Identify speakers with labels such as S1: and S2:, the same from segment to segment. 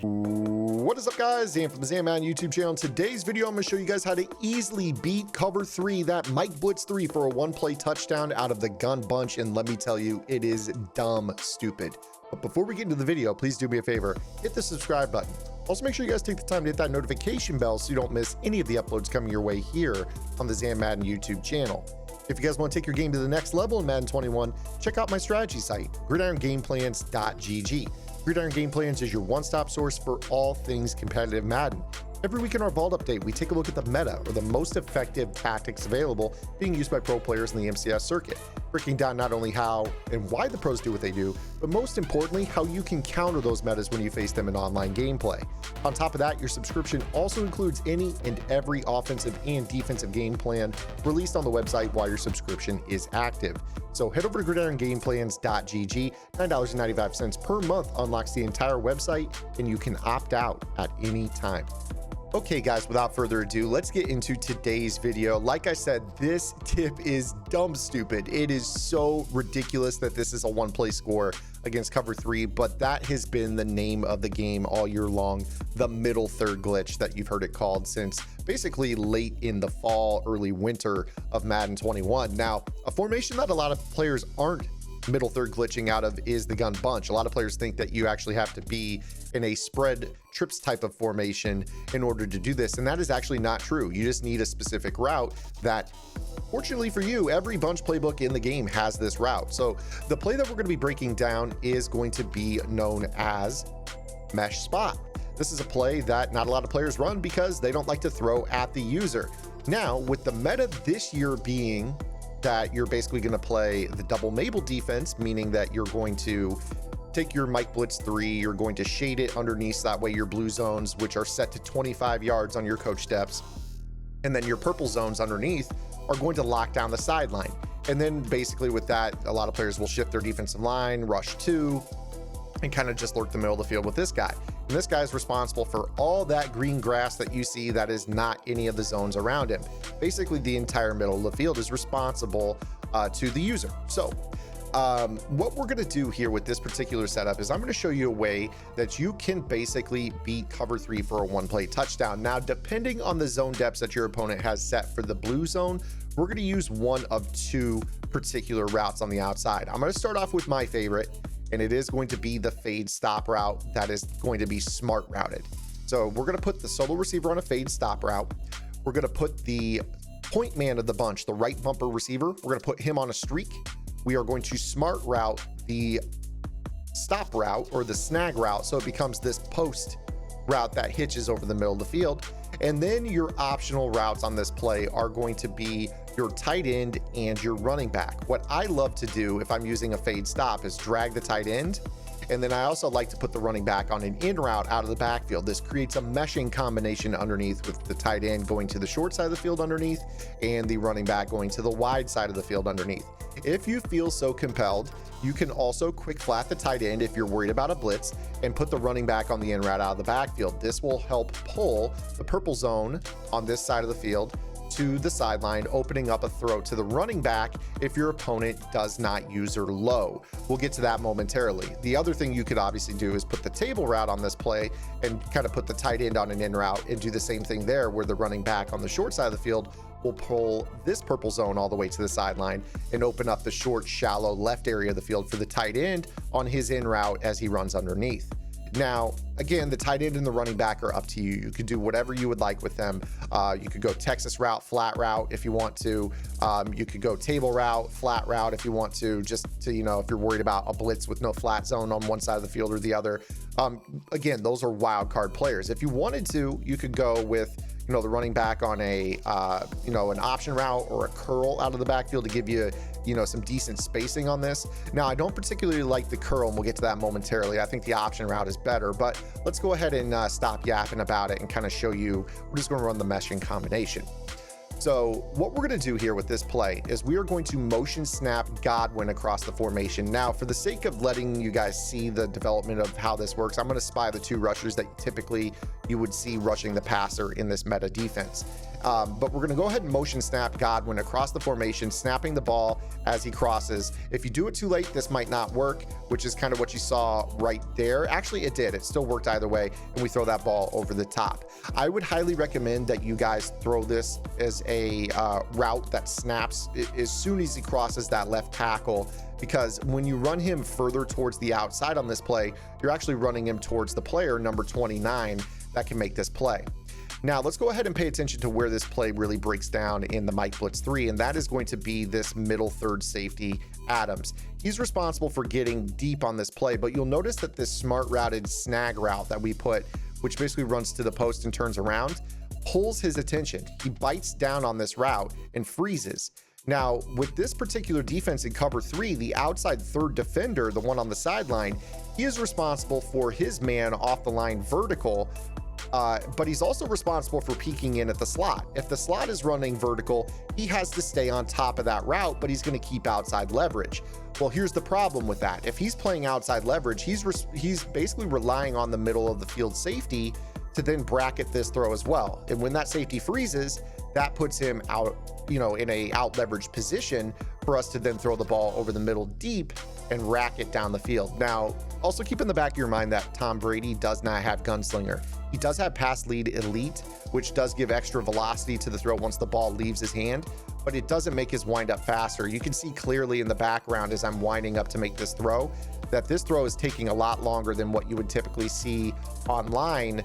S1: What is up, guys? Zan from the Madden YouTube channel. In today's video, I'm going to show you guys how to easily beat cover 3, that Mike Blitz 3 for a one-play touchdown out of the gun bunch. And let me tell you, it is dumb stupid. But before we get into the video, please do me a favor, hit the subscribe button. Also, make sure you guys take the time to hit that notification bell so you don't miss any of the uploads coming your way here on the Zan Madden YouTube channel. If you guys want to take your game to the next level in Madden 21, check out my strategy site, gridirongameplans.gg. Gridiron Game Plans is your one-stop source for all things competitive Madden. Every week in our Vault Update, we take a look at the meta, or the most effective tactics available being used by pro players in the MCS circuit, breaking down not only how and why the pros do what they do, but most importantly, how you can counter those metas when you face them in online gameplay. On top of that, your subscription also includes any and every offensive and defensive game plan released on the website while your subscription is active. So head over to gridirongameplans.gg. $9.95 per month unlocks the entire website, and you can opt out at any time. Okay, guys, without further ado, let's get into today's video. Like I said, this tip is dumb stupid. It is so ridiculous that this is a one-play score against cover 3, but that has been the name of the game all year long, the middle third glitch that you've heard it called since basically late in the fall, early winter of Madden 21. Now, a formation that a lot of players aren't middle third glitching out of is the gun bunch. A lot of players think that you actually have to be in a spread trips type of formation in order to do this, and that is actually not true. You just need a specific route that, fortunately for you, every bunch playbook in the game has this route. So the play that we're going to be breaking down is going to be known as mesh spot. This is a play that not a lot of players run because they don't like to throw at the user. Now, with the meta this year being that you're basically going to play the double MABLE defense, meaning that you're going to take your Mike Blitz 3, you're going to shade it underneath, so that way your blue zones, which are set to 25 yards on your coach steps, and then your purple zones underneath are going to lock down the sideline. And then basically with that, a lot of players will shift their defensive line, rush 2, and kind of just lurk the middle of the field with this guy. And this guy is responsible for all that green grass that you see that is not any of the zones around him. Basically, the entire middle of the field is responsible to the user. So what we're going to do here with this particular setup is I'm going to show you a way that you can basically beat cover 3 for a one-play touchdown. Now, depending on the zone depths that your opponent has set for the blue zone, we're going to use one of 2 particular routes on the outside. I'm going to start off with my favorite, and it is going to be the fade stop route that is going to be smart routed. So we're going to put the solo receiver on a fade stop route. We're going to put the point man of the bunch, the right bumper receiver, we're going to put him on a streak. We are going to smart route the stop route or the snag route, so it becomes this post route that hitches over the middle of the field. And then your optional routes on this play are going to be your tight end and your running back. What I love to do if I'm using a fade stop is drag the tight end, and then I also like to put the running back on an in route out of the backfield. This creates a meshing combination underneath, with the tight end going to the short side of the field underneath and the running back going to the wide side of the field underneath. If you feel so compelled, you can also quick flat the tight end if you're worried about a blitz and put the running back on the in route out of the backfield. This will help pull the purple zone on this side of the field to the sideline, opening up a throw to the running back if your opponent does not user low. We'll get to that momentarily. The other thing you could obviously do is put the table route on this play and kind of put the tight end on an in route and do the same thing there, where the running back on the short side of the field will pull this purple zone all the way to the sideline and open up the short, shallow left area of the field for the tight end on his in route as he runs underneath. Now, again, the tight end and the running back are up to you. You could do whatever you would like with them. You could go Texas route, flat route if you want to. You could go table route, flat route if you want to, just to, you know, if you're worried about a blitz with no flat zone on one side of the field or the other. Again, those are wild card players. If you wanted to, you could go with, you know, the running back on a, you know, an option route or a curl out of the backfield to give you, you know, some decent spacing on this. Now, I don't particularly like the curl, and we'll get to that momentarily. I think the option route is better, but let's go ahead and stop yapping about it and kind of show you. We're just going to run the meshing combination. So what we're going to do here with this play is we are going to motion snap Godwin across the formation. Now, for the sake of letting you guys see the development of how this works, I'm going to spy the 2 rushers that typically you would see rushing the passer in this meta defense. But we're going to go ahead and motion snap Godwin across the formation, snapping the ball as he crosses. If you do it too late, this might not work, which is kind of what you saw right there. Actually, it did. It still worked either way, and we throw that ball over the top. I would highly recommend that you guys throw this as a route that snaps as soon as he crosses that left tackle, because when you run him further towards the outside on this play, you're actually running him towards the player number 29 that can make this play. Now let's go ahead and pay attention to where this play really breaks down in the Mike Blitz 3, and that is going to be this middle third safety, Adams. He's responsible for getting deep on this play, but you'll notice that this smart routed snag route that we put, which basically runs to the post and turns around, pulls his attention. He bites down on this route and freezes. Now, with this particular defense in cover 3, the outside third defender, the one on the sideline, he is responsible for his man off the line vertical, but he's also responsible for peeking in at the slot. If the slot is running vertical, he has to stay on top of that route, but he's going to keep outside leverage. Well, here's the problem with that. If he's playing outside leverage, he's basically relying on the middle of the field safety to then bracket this throw as well. And when that safety freezes, that puts him out, in a out leveraged position for us to then throw the ball over the middle deep and rack it down the field. Now, also keep in the back of your mind that Tom Brady does not have gunslinger. He does have pass lead elite, which does give extra velocity to the throw once the ball leaves his hand, but it doesn't make his wind up faster. You can see clearly in the background as I'm winding up to make this throw that this throw is taking a lot longer than what you would typically see online,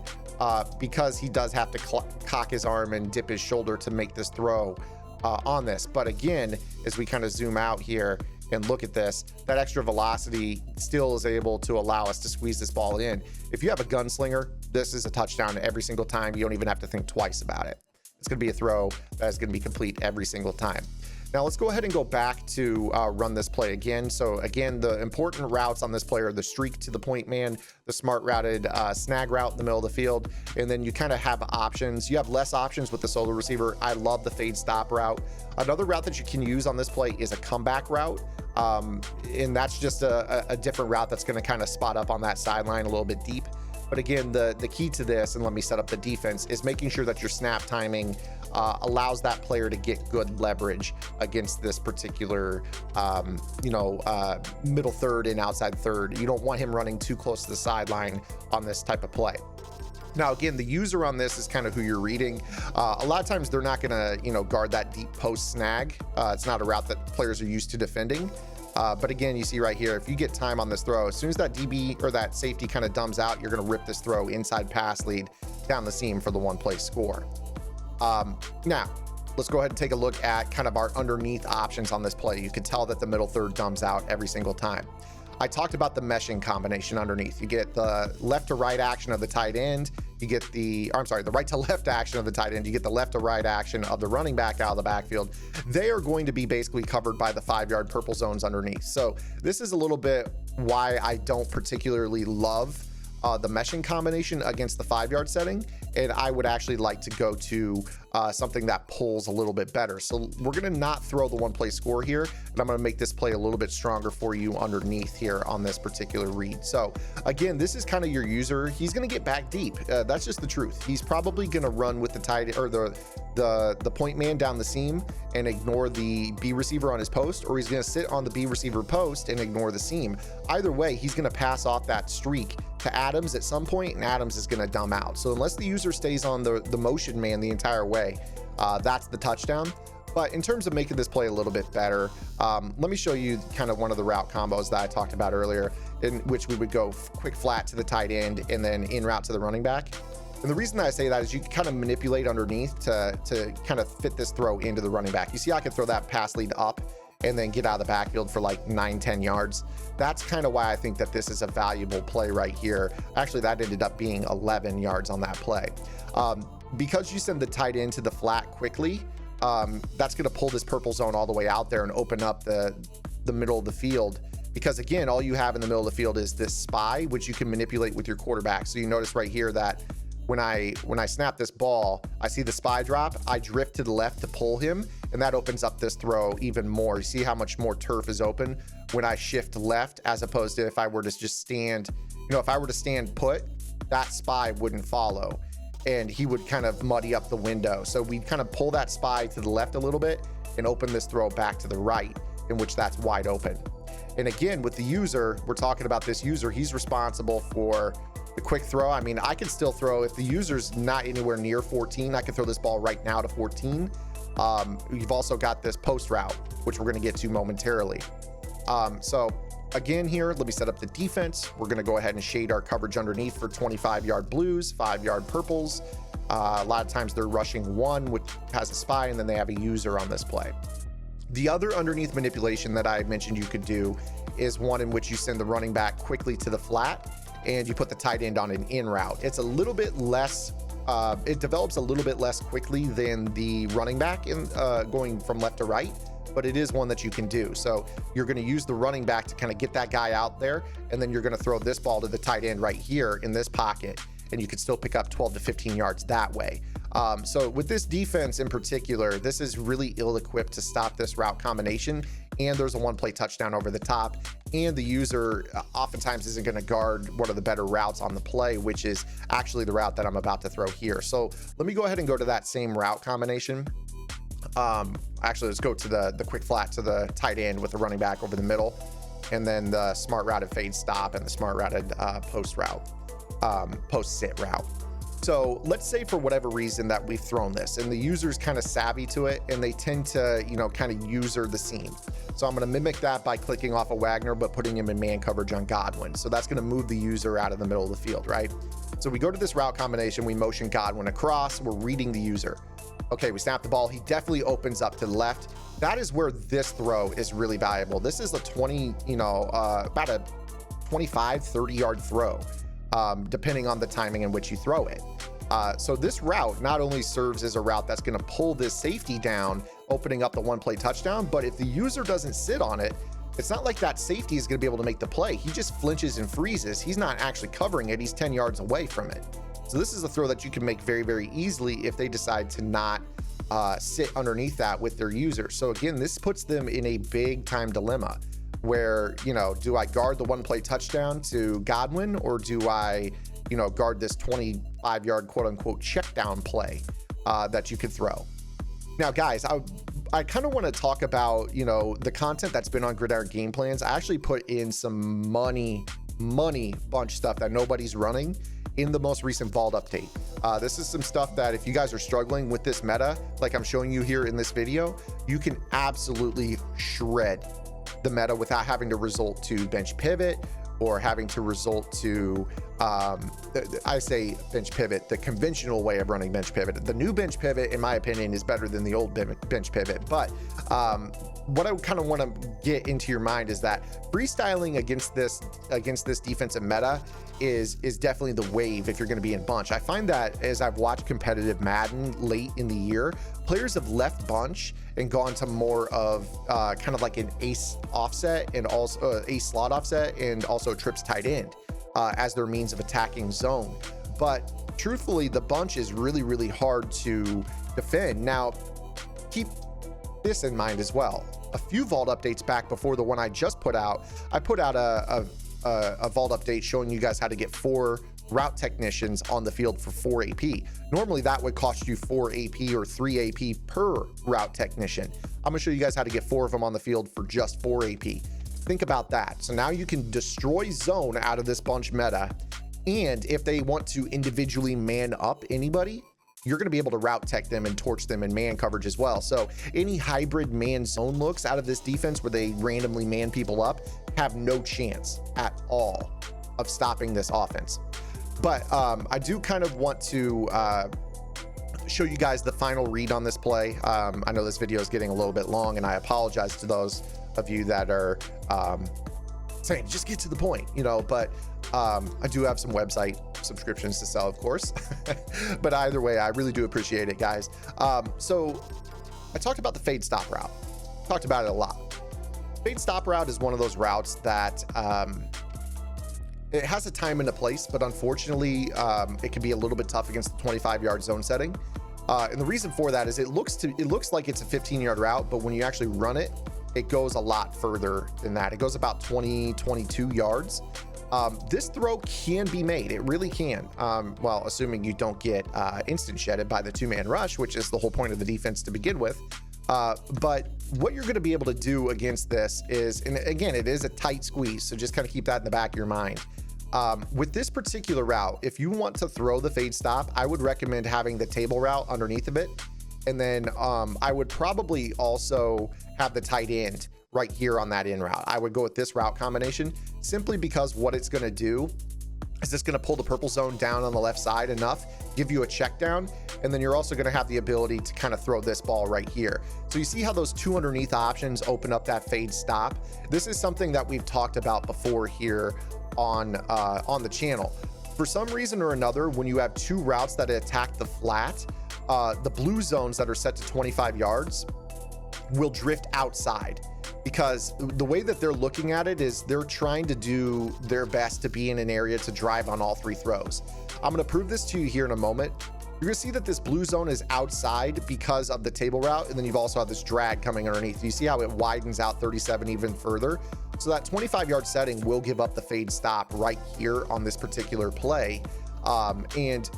S1: because he does have to cock his arm and dip his shoulder to make this throw on this. But again, as we kind of zoom out here and look at this, that extra velocity still is able to allow us to squeeze this ball in. If you have a gunslinger, this is a touchdown every single time. You don't even have to think twice about it. It's going to be a throw that is going to be complete every single time. Now let's go ahead and go back to run this play again. So again, the important routes on this play are the streak to the point man, the smart routed snag route in the middle of the field, and then you kind of have options. You have less options with the solo receiver. I love the fade stop route. Another route that you can use on this play is a comeback route. And that's just a different route that's going to kind of spot up on that sideline a little bit deep. But again, the key to this, and let me set up the defense, is making sure that your snap timing allows that player to get good leverage against this particular, middle third and outside third. You don't want him running too close to the sideline on this type of play. Now, again, the user on this is kind of who you're reading. A lot of times they're not going to, guard that deep post snag. It's not a route that players are used to defending. But again, you see right here, if you get time on this throw, as soon as that DB or that safety kind of dumbs out, you're going to rip this throw inside pass lead down the seam for the one-play score. Now, let's go ahead and take a look at kind of our underneath options on this play. You can tell that the middle third dumbs out every single time. I talked about the meshing combination underneath. You get the left to right action of the tight end. You get the right to left action of the tight end. You get the left to right action of the running back out of the backfield. They are going to be basically covered by the 5-yard purple zones underneath. So this is a little bit why I don't particularly love the meshing combination against the 5-yard setting. And I would actually like to go to something that pulls a little bit better. So we're going to not throw the one-play score here, and I'm going to make this play a little bit stronger for you underneath here on this particular read. So again, this is kind of your user. He's going to get back deep. That's just the truth. He's probably going to run with the tight or the point man down the seam and ignore the B receiver on his post, or he's going to sit on the B receiver post and ignore the seam. Either way, he's going to pass off that streak to Adams at some point, and Adams is going to dumb out. So unless the user stays on the motion man the entire way, that's the touchdown. But in terms of making this play a little bit better, let me show you kind of one of the route combos that I talked about earlier, in which we would go quick flat to the tight end and then in route to the running back. And the reason that I say that is you can kind of manipulate underneath to kind of fit this throw into the running back. You see, I could throw that pass lead up and then get out of the backfield for like 9-10 yards. That's kind of why I think that this is a valuable play right here. Actually, that ended up being 11 yards on that play. Because you send the tight end to the flat quickly, that's going to pull this purple zone all the way out there and open up the middle of the field. Because again, all you have in the middle of the field is this spy, which you can manipulate with your quarterback. So you notice right here that when I snap this ball, I see the spy drop, I drift to the left to pull him, and that opens up this throw even more. You see how much more turf is open when I shift left, as opposed to if I were to just stand, if I were to stand put, that spy wouldn't follow. and he would kind of muddy up the window. So we'd kind of pull that spy to the left a little bit and open this throw back to the right, in which that's wide open. And again, with the user, we're talking about this user, he's responsible for the quick throw. I mean, I can still throw, if the user's not anywhere near 14, I can throw this ball right now to 14. You've also got this post route, which we're going to get to momentarily. So again here, let me set up the defense. We're going to go ahead and shade our coverage underneath for 25-yard blues, 5-yard purples. A lot of times they're rushing one, which has a spy, and then they have a user on this play. The other underneath manipulation that I mentioned you could do is one in which you send the running back quickly to the flat and you put the tight end on an in route. It's a little bit less, it develops a little bit less quickly than the running back in going from left to right, but it is one that you can do. So you're going to use the running back to kind of get that guy out there, and then you're going to throw this ball to the tight end right here in this pocket, and you can still pick up 12 to 15 yards that way. So with this defense in particular, this is really ill-equipped to stop this route combination, and there's a one-play touchdown over the top, and the user oftentimes isn't going to guard one of the better routes on the play, which is actually the route that I'm about to throw here. So let me go ahead and go to that same route combination. Actually, let's go to the quick flat to the tight end with the running back over the middle, and then the smart routed fade stop and the smart routed post sit route. So let's say for whatever reason that we've thrown this and the user's kind of savvy to it and they tend to, you know, kind of user the seam. So I'm going to mimic that by clicking off of Wagner, but putting him in man coverage on Godwin. So that's going to move the user out of the middle of the field, right? So we go to this route combination, we motion Godwin across, we're reading the user. Okay, we snap the ball. He definitely opens up to the left. That is where this throw is really valuable. This is a 20, about a 25, 30-yard throw, depending on the timing in which you throw it. So this route not only serves as a route that's going to pull this safety down, opening up the one-play touchdown, but if the user doesn't sit on it, it's not like that safety is going to be able to make the play. He just flinches and freezes. He's not actually covering it. He's 10 yards away from it. So this is a throw that you can make very, very easily if they decide to not sit underneath that with their user. So again, this puts them in a big time dilemma where, you know, do I guard the one-play touchdown to Godwin, or do I, you know, guard this 25-yard quote-unquote check down play that you could throw? Now, guys, I kind of want to talk about, you know, the content that's been on Gridiron Game Plans. I actually put in some money bunch stuff that nobody's running in the most recent Vault update. This is some stuff that if you guys are struggling with this meta, like I'm showing you here in this video, you can absolutely shred the meta without having to resort to bench pivot or having to resort to, I say bench pivot, the conventional way of running bench pivot. The new bench pivot, in my opinion, is better than the old bench pivot. But what I kind of want to get into your mind is that freestyling against this defensive meta is definitely the wave if you're going to be in bunch. I find that as I've watched competitive Madden late in the year, players have left bunch and gone to more of kind of like an ace offset and also ace slot offset and also trips tight end as their means of attacking zone. But truthfully, the bunch is really, really hard to defend. Now, keep this in mind as well. A few Vault updates back before the one I just put out, I put out a Vault update showing you guys how to get 4 route technicians on the field for 4 AP. Normally that would cost you 4 AP or 3 AP per route technician. I'm gonna show you guys how to get 4 of them on the field for just 4 AP. Think about that. So now you can destroy zone out of this bunch meta, and if they want to individually man up anybody, you're going to be able to route tech them and torch them in man coverage as well. So any hybrid man zone looks out of this defense where they randomly man people up have no chance at all of stopping this offense. But I do kind of want to show you guys the final read on this play. I know this video is getting a little bit long, and I apologize to those of you that are saying just get to the point, you know, but I do have some website subscriptions to sell, of course. But either way, I really do appreciate it, guys. So I talked about the fade stop route, talked about it a lot. Fade stop route is one of those routes that it has a time and a place, but unfortunately it can be a little bit tough against the 25-yard zone setting. And the reason for that is it looks like it's a 15-yard route, but when you actually run it, it goes a lot further than that. It goes about 20, 22 yards. This throw can be made. It really can. Well, assuming you don't get instant shedded by the two-man rush, which is the whole point of the defense to begin with. But what you're going to be able to do against this is, and again, it is a tight squeeze, so just kind of keep that in the back of your mind. With this particular route, if you want to throw the fade stop, I would recommend having the table route underneath of it. And then I would probably also have the tight end right here on that in route. I would go with this route combination simply because what it's going to do is it's going to pull the purple zone down on the left side enough, give you a check down, and then you're also going to have the ability to kind of throw this ball right here. So you see how those two underneath options open up that fade stop. This is something that we've talked about before here on the channel. For some reason or another, when you have two routes that attack the flat, the blue zones that are set to 25 yards will drift outside, because the way that they're looking at it is they're trying to do their best to be in an area to drive on all three throws. I'm going to prove this to you here in a moment. You're going to see that this blue zone is outside because of the table route, and then you've also had this drag coming underneath. You see how it widens out 37 even further. So that 25-yard setting will give up the fade stop right here on this particular play. And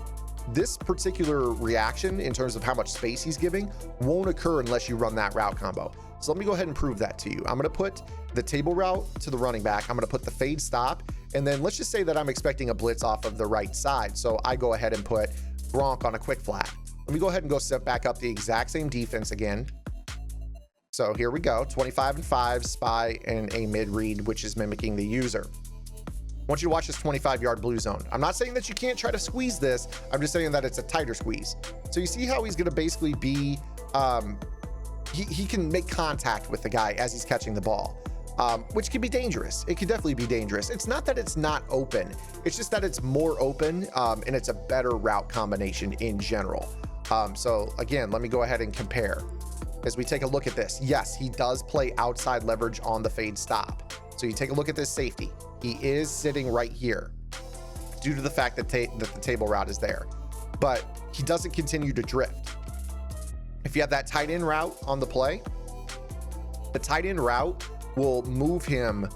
S1: this particular reaction in terms of how much space he's giving won't occur unless you run that route combo. So let me go ahead and prove that to you. I'm going to put the table route to the running back. I'm going to put the fade stop. And then let's just say that I'm expecting a blitz off of the right side. So I go ahead and put Gronk on a quick flat. Let me go ahead and go set back up the exact same defense again. So here we go, 25 and 5, spy, and a mid read, which is mimicking the user. I want you to watch this 25-yard blue zone. I'm not saying that you can't try to squeeze this. I'm just saying that it's a tighter squeeze. So you see how he's going to basically be, he can make contact with the guy as he's catching the ball, which can be dangerous. It can definitely be dangerous. It's not that it's not open. It's just that it's more open, and it's a better route combination in general. So again, let me go ahead and compare. As we take a look at this, yes, he does play outside leverage on the fade stop. So you take a look at this safety. He is sitting right here due to the fact that, that the table route is there, but he doesn't continue to drift. If you have that tight end route on the play, the tight end route will move him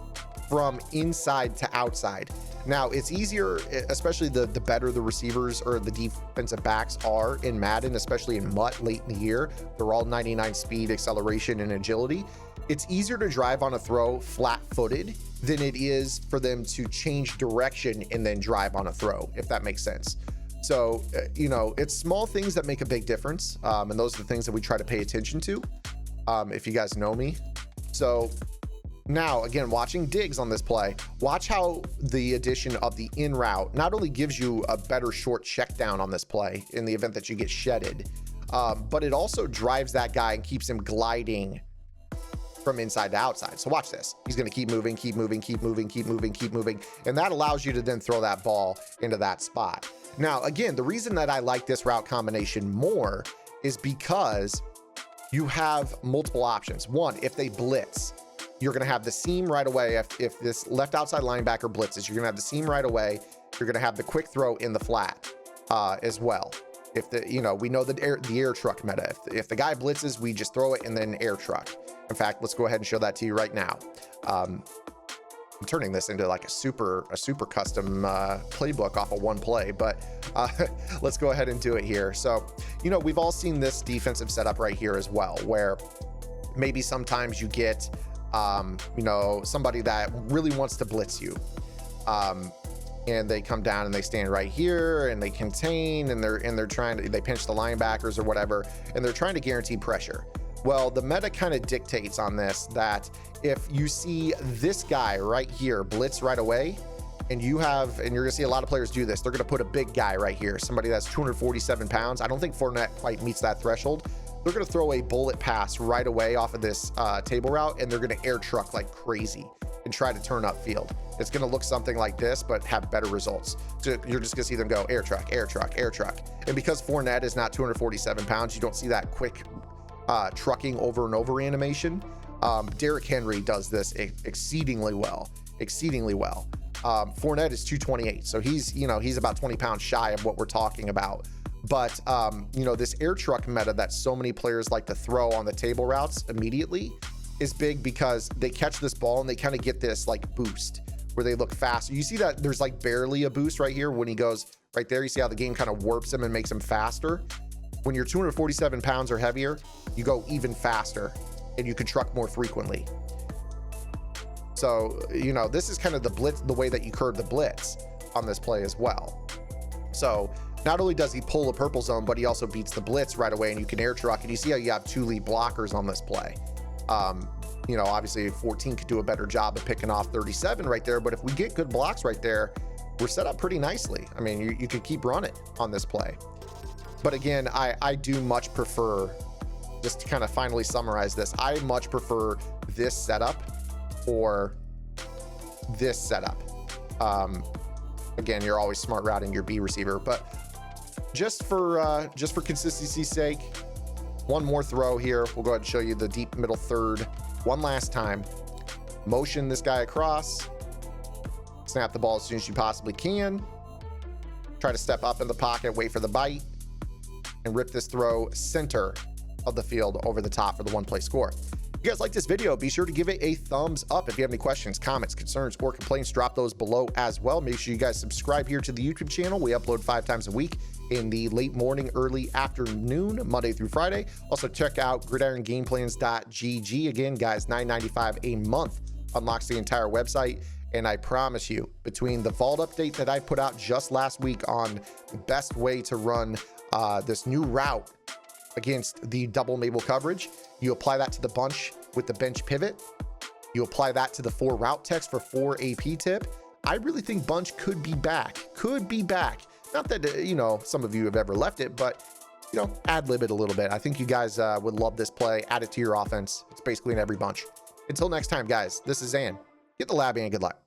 S1: from inside to outside. Now it's easier, especially the better the receivers or the defensive backs are in Madden, especially in MUT late in the year. They're all 99 speed, acceleration, and agility. It's easier to drive on a throw flat-footed than it is for them to change direction and then drive on a throw, if that makes sense. So, you know, it's small things that make a big difference. And those are the things that we try to pay attention to, if you guys know me. So now, again, watching Diggs on this play, watch how the addition of the in route not only gives you a better short check down on this play in the event that you get shedded, but it also drives that guy and keeps him gliding from inside to outside. So watch this. He's going to keep moving, keep moving, keep moving, keep moving, keep moving. And that allows you to then throw that ball into that spot. Now, again, the reason that I like this route combination more is because you have multiple options. One, if they blitz, you're going to have the seam right away. If this left outside linebacker blitzes, you're going to have the seam right away. You're going to have the quick throw in the flat as well. If the, you know, we know the air truck meta. If the guy blitzes, we just throw it and then air truck. In fact, let's go ahead and show that to you right now. I'm turning this into like a super custom playbook off of one play, but let's go ahead and do it here. So, you know, we've all seen this defensive setup right here as well, where maybe sometimes you get, you know, somebody that really wants to blitz you. And they come down and they stand right here and they contain and they're trying to, they pinch the linebackers or whatever, and they're trying to guarantee pressure. Well, the meta kind of dictates on this that if you see this guy right here blitz right away, and you're gonna see a lot of players do this, they're gonna put a big guy right here, somebody that's 247 pounds. I don't think Fournette quite meets that threshold. They're gonna throw a bullet pass right away off of this table route, and they're gonna air truck like crazy and try to turn upfield. It's gonna look something like this, but have better results. So you're just gonna see them go air truck, air truck, air truck. And because Fournette is not 247 pounds, you don't see that quick trucking over and over animation. Derrick Henry does this exceedingly well. Fournette is 228, so he's about 20 pounds shy of what we're talking about. But you know, this air truck meta that so many players like to throw on the table routes immediately is big because they catch this ball and they kind of get this like boost where they look fast. You see that there's like barely a boost right here when he goes right there. You see how the game kind of warps him and makes him faster. When you're 247 pounds or heavier, you go even faster and you can truck more frequently. So, you know, this is kind of the blitz, the way that you curve the blitz on this play as well. So not only does he pull the purple zone, but he also beats the blitz right away, and you can air truck. And you see how you have 2 lead blockers on this play. You know, obviously 14 could do a better job of picking off 37 right there, but if we get good blocks right there, we're set up pretty nicely. I mean, you could keep running on this play. But again, I do much prefer, just to kind of finally summarize this, I much prefer this setup or this setup. Again, you're always smart routing your B receiver, but just for consistency's sake, one more throw here. We'll go ahead and show you the deep middle third one last time. Motion this guy across, snap the ball as soon as you possibly can, try to step up in the pocket, wait for the bite, and rip this throw center of the field over the top for the 1-play score. If you guys like this video, be sure to give it a thumbs up. If you have any questions, comments, concerns, or complaints, drop those below as well. Make sure you guys subscribe here to the YouTube channel. We upload 5 times a week in the late morning, early afternoon, Monday through Friday. Also check out gridirongameplans.gg. Again, guys, $9.95 a month unlocks the entire website. And I promise you, between the vault update that I put out just last week on the best way to run this new route against the double MABLE coverage, you apply that to the bunch with the bench pivot, you apply that to the 4 route text for 4 AP tip. I really think bunch could be back. Not that, you know, some of you have ever left it, but, you know, ad-lib it a little bit. I think you guys would love this play. Add it to your offense. It's basically in every bunch. Until next time, guys, this is Zan. Get the lab and good luck.